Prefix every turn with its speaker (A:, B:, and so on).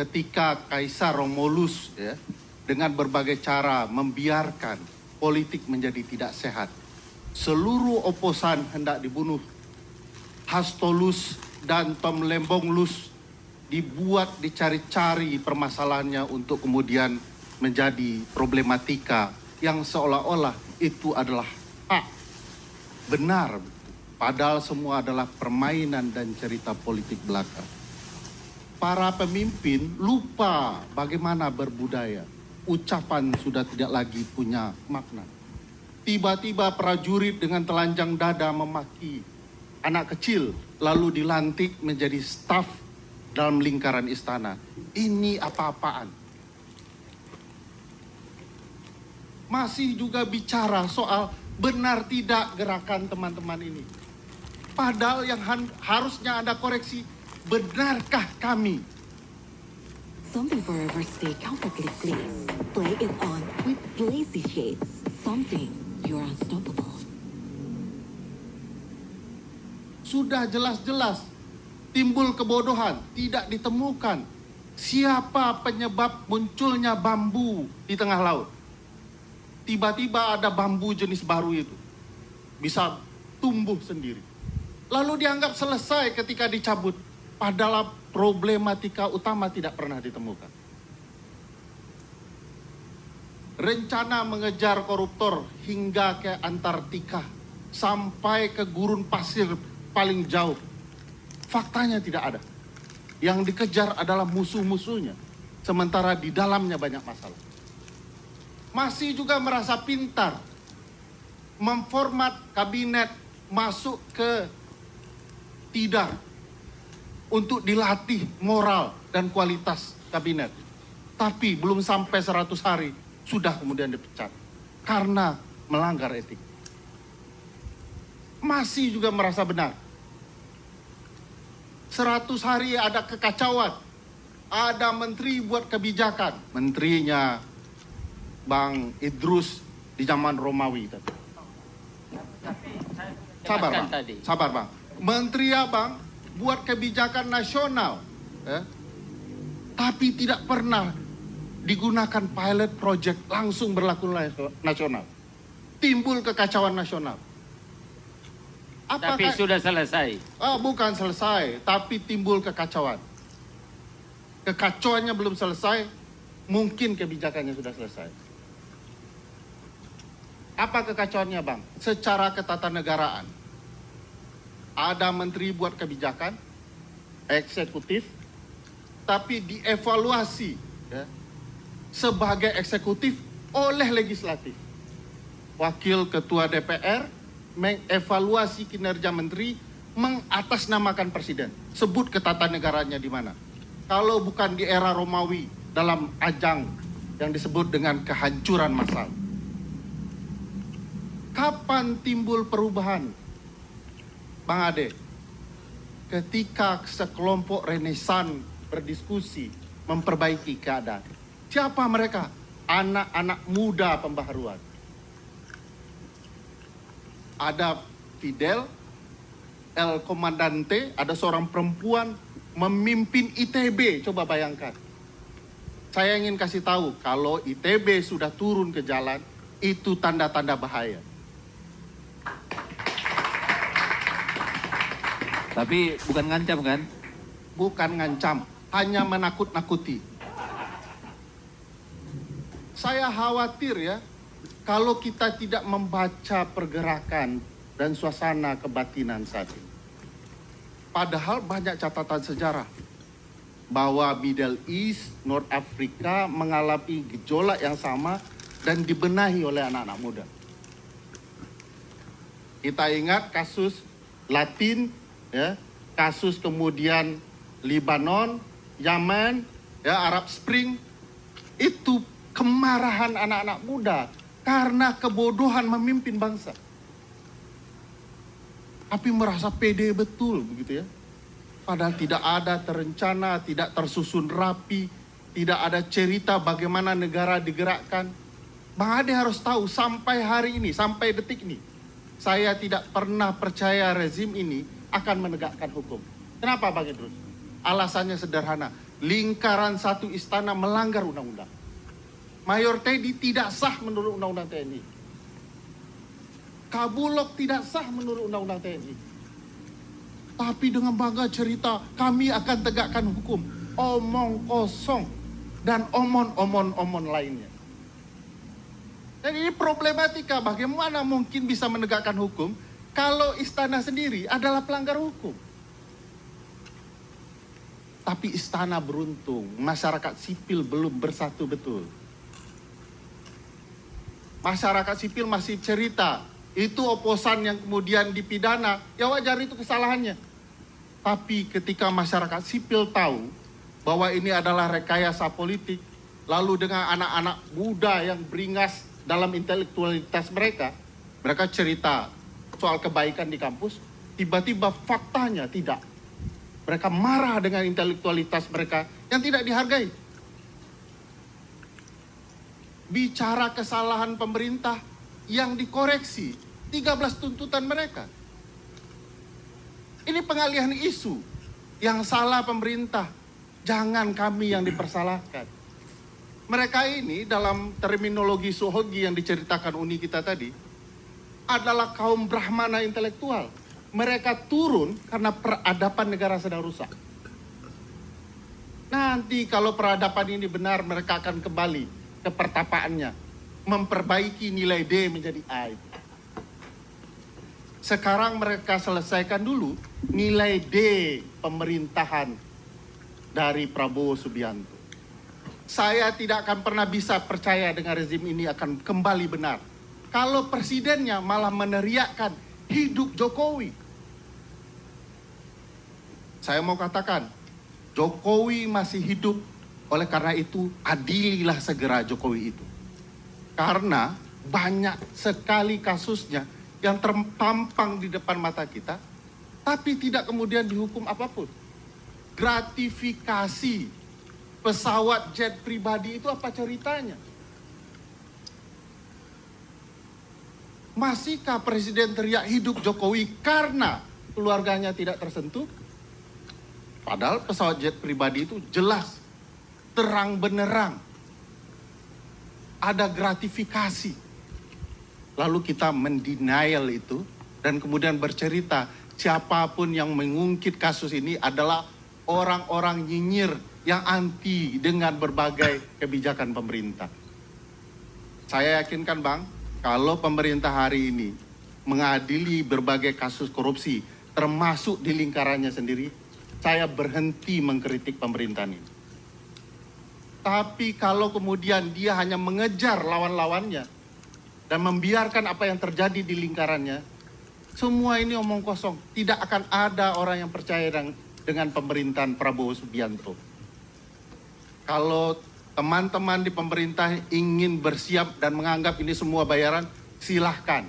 A: ketika Kaisar Romulus ya, dengan berbagai cara membiarkan politik menjadi tidak sehat. Seluruh oposan hendak dibunuh. Hastolus dan Tom Lembonglus dibuat dicari-cari permasalahannya untuk kemudian menjadi problematika yang seolah-olah itu adalah hak benar. Padahal semua adalah permainan dan cerita politik belaka. Para pemimpin lupa bagaimana berbudaya. Ucapan sudah tidak lagi punya makna. Tiba-tiba prajurit dengan telanjang dada memaki anak kecil, lalu dilantik menjadi staf dalam lingkaran istana. Ini apa-apaan? Masih juga bicara soal benar tidak gerakan teman-teman ini. Padahal yang harusnya Anda koreksi, benarkah kami?
B: Something forever stay comfortably please. Play it on with Blazy Shades. Something you're unstoppable.
A: Sudah jelas-jelas timbul kebodohan, tidak ditemukan siapa penyebab munculnya bambu di tengah laut. Tiba-tiba ada bambu jenis baru itu, bisa tumbuh sendiri. Lalu dianggap selesai ketika dicabut, padahal problematika utama tidak pernah ditemukan. Rencana mengejar koruptor hingga ke Antartika, sampai ke gurun pasir paling jauh. Faktanya tidak ada. Yang dikejar adalah musuh-musuhnya, sementara di dalamnya banyak masalah. Masih juga merasa pintar memformat kabinet masuk ke tidar untuk dilatih moral dan kualitas kabinet. Tapi belum sampai 100 hari sudah kemudian dipecat karena melanggar etik. Masih juga merasa benar. 100 hari ada kekacauan. Ada menteri buat kebijakan. Menterinya Bang Idrus di zaman Romawi tadi. Sabar Bang, sabar Bang. Menteri Abang buat kebijakan nasional. Tapi tidak pernah digunakan pilot project langsung berlaku nasional. Timbul kekacauan nasional.
C: Tapi sudah selesai.
A: Bukan selesai, tapi timbul kekacauan. Kekacauannya belum selesai, mungkin kebijakannya sudah selesai. Apa kekacauannya Bang? Secara ketatanegaraan. Ada menteri buat kebijakan, eksekutif, tapi dievaluasi ya, sebagai eksekutif oleh legislatif. Wakil Ketua DPR mengevaluasi kinerja menteri, mengatasnamakan presiden. Sebut ketatanegaraannya di mana? Kalau bukan di era Romawi dalam ajang yang disebut dengan kehancuran massal. Kapan timbul perubahan? Bang Ade, ketika sekelompok renesan berdiskusi memperbaiki keadaan. Siapa mereka? Anak-anak muda pembaharuan. Ada Fidel, El Comandante, ada seorang perempuan memimpin ITB, coba bayangkan. Saya ingin kasih tahu, kalau ITB sudah turun ke jalan, itu tanda-tanda bahaya.
D: Tapi bukan ngancam kan?
A: Bukan ngancam, hanya menakut-nakuti. Saya khawatir ya, kalau kita tidak membaca pergerakan dan suasana kebatinan saat ini. Padahal banyak catatan sejarah bahwa Middle East, North Africa mengalami gejolak yang sama dan dibenahi oleh anak-anak muda. Kita ingat kasus Latin, ya, kasus kemudian Lebanon, Yaman, ya, Arab Spring, itu kemarahan anak-anak muda karena kebodohan memimpin bangsa. Tapi merasa pede betul begitu ya. Padahal tidak ada terencana, tidak tersusun rapi, tidak ada cerita bagaimana negara digerakkan. Bang Ade harus tahu sampai hari ini, sampai detik ini, saya tidak pernah percaya rezim ini akan menegakkan hukum. Kenapa Bang Idrus? Alasannya sederhana, lingkaran satu istana melanggar undang-undang. Mayor Teddy tidak sah menurut undang-undang TNI. Kabulok tidak sah menurut undang-undang TNI. Tapi dengan bangga cerita, kami akan tegakkan hukum. Omong kosong dan omon lainnya. Dan ini problematika, bagaimana mungkin bisa menegakkan hukum kalau istana sendiri adalah pelanggar hukum. Tapi istana beruntung, masyarakat sipil belum bersatu betul. Masyarakat sipil masih cerita, itu oposan yang kemudian dipidana, ya wajar itu kesalahannya. Tapi ketika masyarakat sipil tahu bahwa ini adalah rekayasa politik, lalu dengan anak-anak muda yang beringas dalam intelektualitas mereka, mereka cerita soal kebaikan di kampus, tiba-tiba faktanya tidak. Mereka marah dengan intelektualitas mereka yang tidak dihargai. Bicara kesalahan pemerintah yang dikoreksi, 13 tuntutan mereka. Ini pengalihan isu, yang salah pemerintah, jangan kami yang dipersalahkan. Mereka ini dalam terminologi Sohogi yang diceritakan Uni kita tadi, adalah kaum Brahmana intelektual. Mereka turun karena peradaban negara sedang rusak. Nanti kalau peradaban ini benar, mereka akan kembali ke pertapaannya, memperbaiki nilai D menjadi A. Sekarang mereka selesaikan dulu nilai D pemerintahan dari Prabowo Subianto. Saya tidak akan pernah bisa percaya dengan rezim ini akan kembali benar kalau presidennya malah meneriakkan hidup Jokowi. Saya mau katakan, Jokowi masih hidup. Oleh karena itu, adililah segera Jokowi itu. Karena banyak sekali kasusnya yang terpampang di depan mata kita, tapi tidak kemudian dihukum apapun. Gratifikasi pesawat jet pribadi itu apa ceritanya? Masihkah Presiden teriak hidup Jokowi karena keluarganya tidak tersentuh? Padahal pesawat jet pribadi itu jelas terang benerang ada gratifikasi. Lalu kita mendenial itu dan kemudian bercerita siapapun yang mengungkit kasus ini adalah orang-orang nyinyir yang anti dengan berbagai kebijakan pemerintah. Saya yakinkan Bang, kalau pemerintah hari ini mengadili berbagai kasus korupsi termasuk di lingkarannya sendiri, saya berhenti mengkritik pemerintahan ini. Tapi kalau kemudian dia hanya mengejar lawan-lawannya dan membiarkan apa yang terjadi di lingkarannya, semua ini omong kosong. Tidak akan ada orang yang percaya dengan pemerintahan Prabowo Subianto. Kalau teman-teman di pemerintah ingin bersiap dan menganggap ini semua bayaran, silahkan.